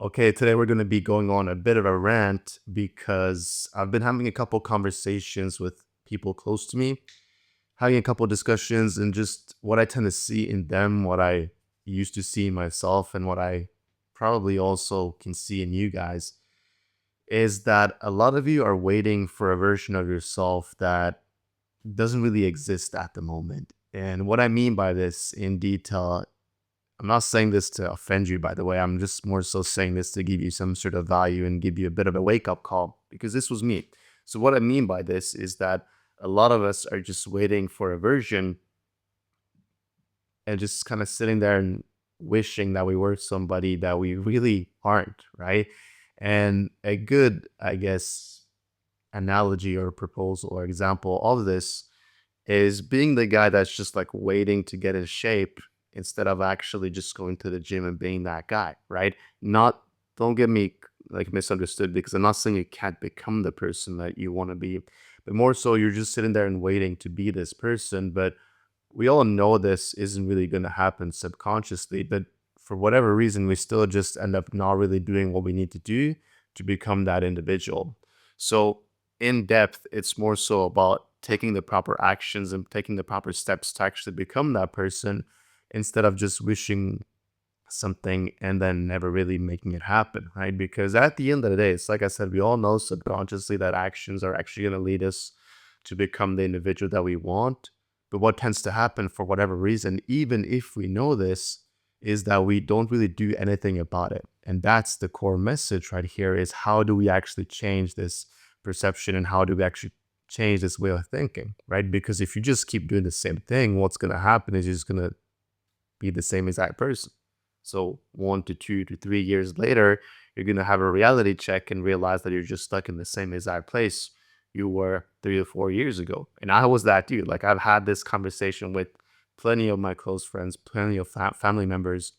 Okay, today we're going to be going on a bit of a rant because I've been having a couple conversations with people close to me, having a couple discussions, and just what I tend to see in them, what I used to see in myself, and what I probably also can see in you guys is that a lot of you are waiting for a version of yourself that doesn't really exist at the moment. And what I mean by this in detail, I'm not saying this to offend you, by the way. I'm just more so saying this to give you some sort of value and give you a bit of a wake up call because this was me. So, what I mean by this is that a lot of us are just waiting for a version and just kind of sitting there and wishing that we were somebody that we really aren't, right? And a good, I guess, analogy or proposal or example of this is being the guy that's just like waiting to get in shape instead of actually just going to the gym and being that guy, right? Not, don't get me like misunderstood because I'm not saying you can't become the person that you want to be, but more so you're just sitting there and waiting to be this person. But we all know this isn't really going to happen subconsciously, but for whatever reason, we still just end up not really doing what we need to do to become that individual. So, in depth, it's more so about taking the proper actions and taking the proper steps to actually become that person instead of just wishing something and then never really making it happen, right? Because at the end of the day, it's like I said, we all know subconsciously that actions are actually going to lead us to become the individual that we want. But what tends to happen for whatever reason, even if we know this, is that we don't really do anything about it. And that's the core message right here is how do we actually change this perception and how do we actually change this way of thinking, right? Because if you just keep doing the same thing, what's going to happen is you're just going to be the same exact person. So 1 to 2 to 3 years later, you're gonna have a reality check and realize that you're just stuck in the same exact place you were 3 or 4 years ago. And I was that dude. Like I've had this conversation with plenty of my close friends, plenty of family members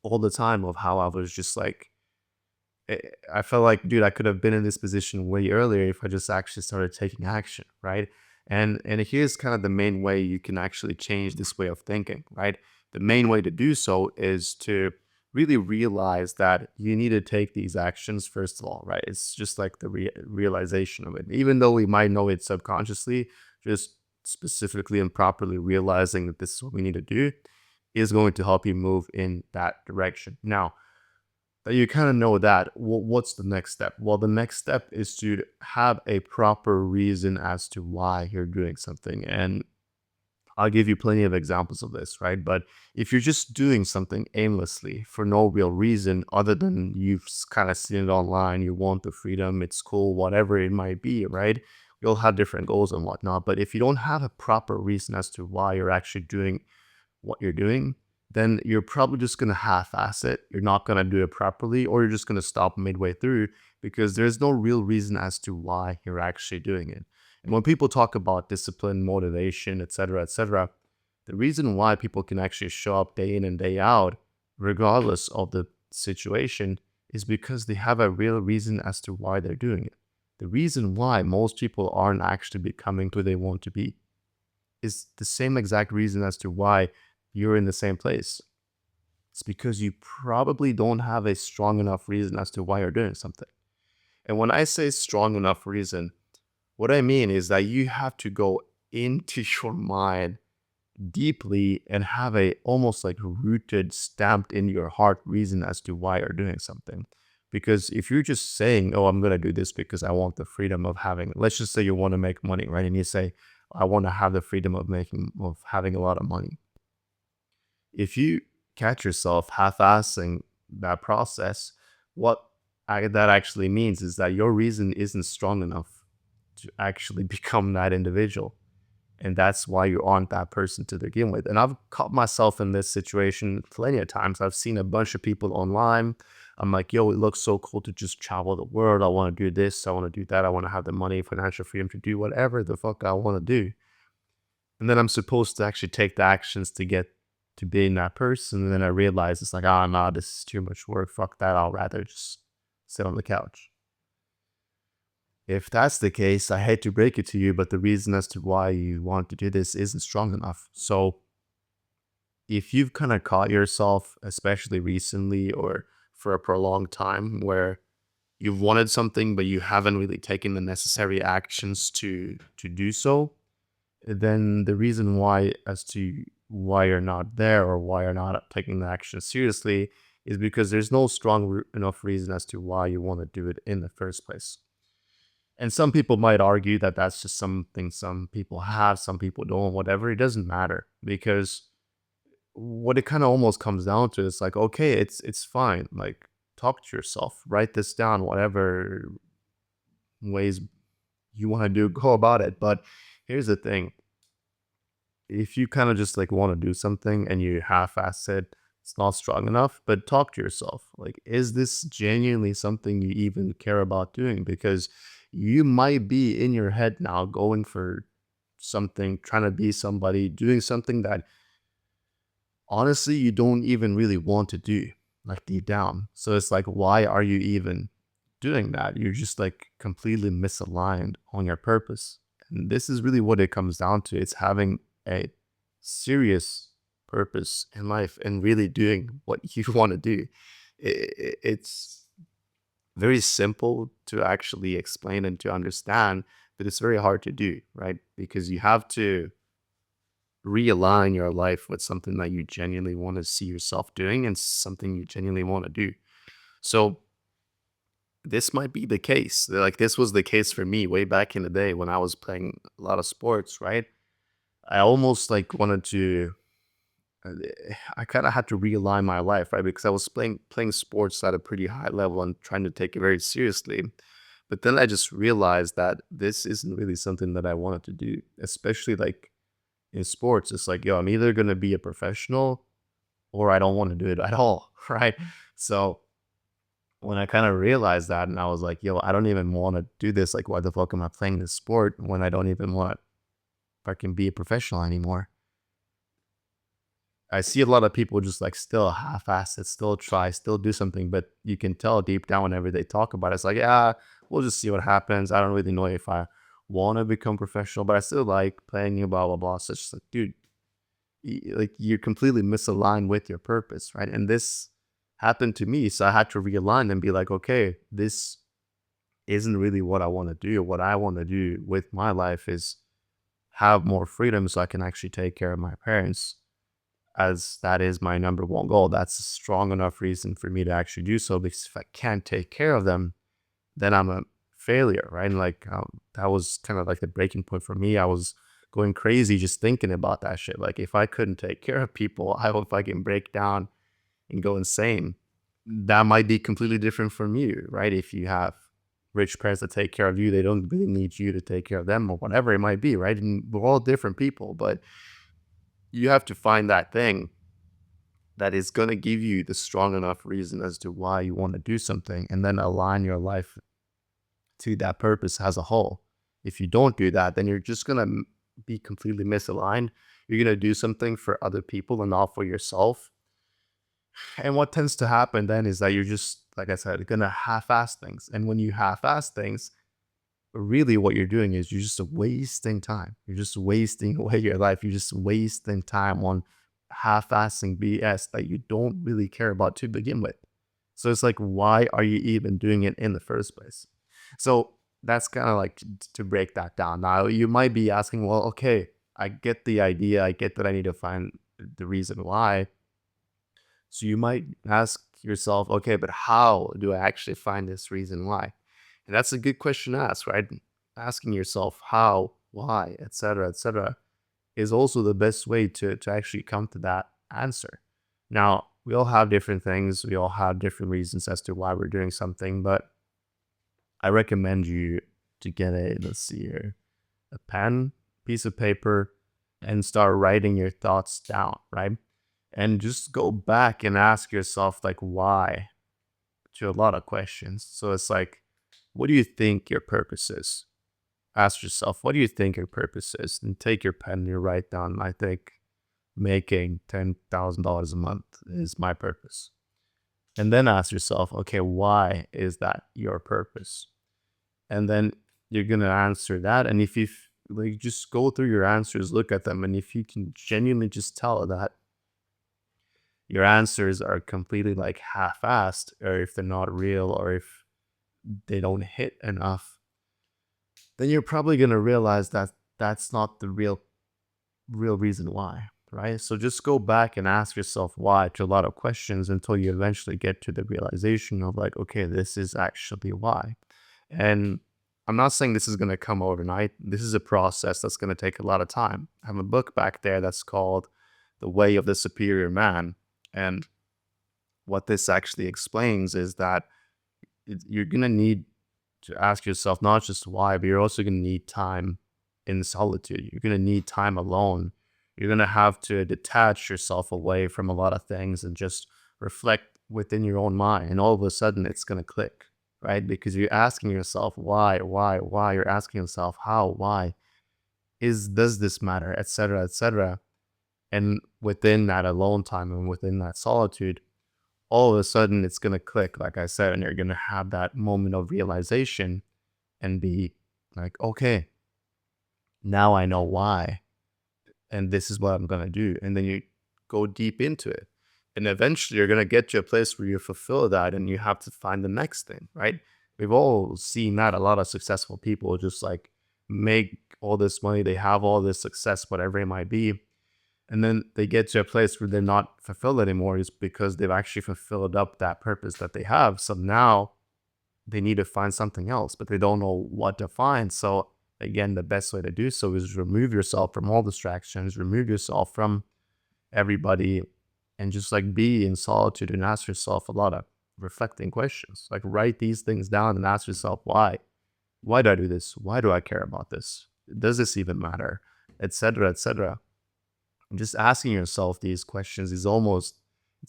all the time of how I was just like, eh, I felt like, dude, I could have been in this position way earlier if I just actually started taking action, right? And here's kind of the main way you can actually change this way of thinking, right? The main way to do so is to really realize that you need to take these actions first of all, right? It's just like the realization of it. Even though we might know it subconsciously, just specifically and properly realizing that this is what we need to do is going to help you move in that direction. Now, that you kind of know that, what's the next step? Well, the next step is to have a proper reason as to why you're doing something. And I'll give you plenty of examples of this, right? But if you're just doing something aimlessly for no real reason other than you've kind of seen it online, you want the freedom, it's cool, whatever it might be, right? You'll have different goals and whatnot. But if you don't have a proper reason as to why you're actually doing what you're doing, then you're probably just going to half-ass it. You're not going to do it properly, or you're just going to stop midway through because there's no real reason as to why you're actually doing it. And when people talk about discipline, motivation, etc., the reason why people can actually show up day in and day out, regardless of the situation, is because they have a real reason as to why they're doing it. The reason why most people aren't actually becoming who they want to be is the same exact reason as to why you're in the same place. It's because you probably don't have a strong enough reason as to why you're doing something. And when I say strong enough reason, what I mean is that you have to go into your mind deeply and have a almost like rooted, stamped in your heart reason as to why you're doing something. Because if you're just saying, oh, I'm going to do this because I want the freedom of having, let's just say you want to make money, right? And you say, I want to have the freedom of having a lot of money. If you catch yourself half-assing that process, what that actually means is that your reason isn't strong enough to actually become that individual. And that's why you aren't that person to begin with. And I've caught myself in this situation plenty of times. I've seen a bunch of people online. I'm like, yo, it looks so cool to just travel the world. I want to do this. I want to do that. I want to have the money, financial freedom to do whatever the fuck I want to do. And then I'm supposed to actually take the actions to get to being that person. And then I realize it's like, oh, no, this is too much work. Fuck that. I'll rather just sit on the couch. If that's the case, I hate to break it to you, but the reason as to why you want to do this isn't strong enough. So if you've kind of caught yourself, especially recently or for a prolonged time where you've wanted something but you haven't really taken the necessary actions to do so, then the reason why as to why you're not there or why you're not taking the action seriously is because there's no strong enough reason as to why you want to do it in the first place. And some people might argue that that's just something some people have, some people don't, whatever. It doesn't matter because what it kind of almost comes down to is like, okay, it's fine. Like, talk to yourself, write this down, whatever ways you want to do, go about it. But here's the thing: if you kind of just like want to do something and you half-ass it, it's not strong enough. But talk to yourself, like, is this genuinely something you even care about doing? Because you might be in your head now going for something, trying to be somebody, doing something that honestly you don't even really want to do, like deep down. So it's like, why are you even doing that? You're just like completely misaligned on your purpose. And this is really what it comes down to. It's having a serious purpose in life and really doing what you want to do. It's very simple to actually explain and to understand, but it's very hard to do, right? Because you have to realign your life with something that you genuinely want to see yourself doing and something you genuinely want to do. So this might be the case. Like, this was the case for me way back in the day when I was playing a lot of sports, right? I almost like wanted to uh, I kind of had to realign my life, right? Because I was playing sports at a pretty high level and trying to take it very seriously. But then I just realized that this isn't really something that I wanted to do, especially like in sports. It's like, yo, I'm either gonna be a professional or I don't want to do it at all, right? So when I kind of realized that, and I was like, yo, I don't even want to do this. Like, why the fuck am I playing this sport when I don't even want if I can be a professional anymore? I see a lot of people just like still half-ass it, still try, still do something, but you can tell deep down whenever they talk about it, it's like, yeah, we'll just see what happens. I don't really know if I want to become professional, but I still like playing, blah blah blah. So it's just like, dude, like, you're completely misaligned with your purpose, right? And this happened to me, so I had to realign and be like, okay, this isn't really what I want to do. What I want to do with my life is have more freedom so I can actually take care of my parents, as that is my number one goal. That's a strong enough reason for me to actually do so, because if I can't take care of them, then I'm a failure, right? And like, that was kind of like the breaking point for me. I was going crazy just thinking about that shit. Like, if I couldn't take care of people, I would fucking break down and go insane. That might be completely different from you, right? If you have rich parents that take care of you, they don't really need you to take care of them or whatever it might be, right? And we're all different people, but you have to find that thing that is going to give you the strong enough reason as to why you want to do something, and then align your life to that purpose as a whole. If you don't do that, then you're just going to be completely misaligned. You're going to do something for other people and not for yourself. And what tends to happen then is that you're just, like I said, going to half ass things. And when you half ass things, really what you're doing is you're just wasting time. You're just wasting away your life. You're just wasting time on half-assing BS that you don't really care about to begin with. So it's like, why are you even doing it in the first place? So that's kind of like to break that down. Now you might be asking, well, okay, I get the idea. I get that I need to find the reason why. So you might ask yourself, okay, but how do I actually find this reason why? And that's a good question to ask, right? Asking yourself how, why, etc., is also the best way to actually come to that answer. Now, we all have different things, we all have different reasons as to why we're doing something, but I recommend you to get let's see here, a pen, piece of paper, and start writing your thoughts down, right? And just go back and ask yourself, like, why, to a lot of questions. So it's like, what do you think your purpose is? Ask yourself, what do you think your purpose is? And take your pen and you write down, I think making $10,000 a month is my purpose. And then ask yourself, okay, why is that your purpose? And then you're going to answer that. And if you like, just go through your answers, look at them. And if you can genuinely just tell that your answers are completely like half-assed, or if they're not real, or if they don't hit enough, then you're probably going to realize that that's not the real reason why, right? So just go back and ask yourself why to a lot of questions until you eventually get to the realization of like, okay, this is actually why. And I'm not saying this is going to come overnight. This is a process that's going to take a lot of time. I have a book back there that's called The Way of the Superior Man. And what this actually explains is that you're going to need to ask yourself not just why, but you're also going to need time in solitude. You're going to need time alone. You're going to have to detach yourself away from a lot of things and just reflect within your own mind. And all of a sudden, it's going to click, right? Because you're asking yourself why. You're asking yourself how, why does this matter, etc., etc. And within that alone time and within that solitude, all of a sudden it's going to click, like I said, and you're going to have that moment of realization and be like, okay, now I know why, and this is what I'm going to do. And then you go deep into it. And eventually you're going to get to a place where you fulfill that and you have to find the next thing, right? We've all seen that a lot of successful people just like make all this money, they have all this success, whatever it might be, and then they get to a place where they're not fulfilled anymore is because they've actually fulfilled up that purpose that they have. So now they need to find something else, but they don't know what to find. So again, the best way to do so is remove yourself from all distractions, remove yourself from everybody, and just like be in solitude and ask yourself a lot of reflecting questions. Like write these things down and ask yourself why. Why do I do this? Why do I care about this? Does this even matter? Etc. Etc. Just asking yourself these questions is almost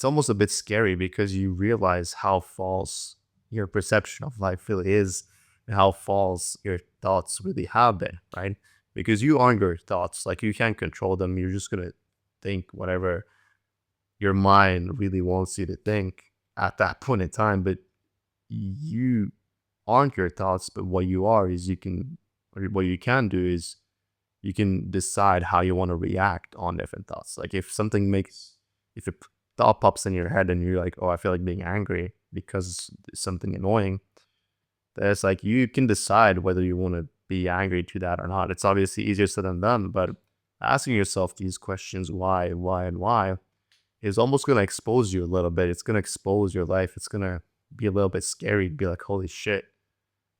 a bit scary because you realize how false your perception of life really is and how false your thoughts really have been, right? Because you aren't your thoughts, like you can't control them. You're just gonna think whatever your mind really wants you to think at that point in time. But you aren't your thoughts, but what you are is or what you can do is you can decide how you want to react on different thoughts. Like if a thought pops in your head and you're like, oh, I feel like being angry because it's something annoying, that's like you can decide whether you want to be angry to that or not. It's obviously easier said than done, but asking yourself these questions, and why, is almost going to expose you a little bit. It's going to expose your life. It's going to be a little bit scary to be like, holy shit,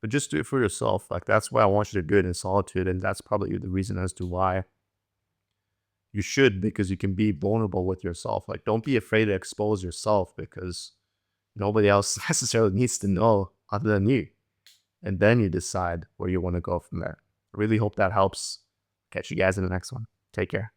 but just do it for yourself. Like that's why I want you to do it in solitude, and that's probably the reason as to why you should, because you can be vulnerable with yourself. Like don't be afraid to expose yourself because nobody else necessarily needs to know other than you. And then you decide where you want to go from there. I really hope that helps. Catch you guys in the next one. Take care.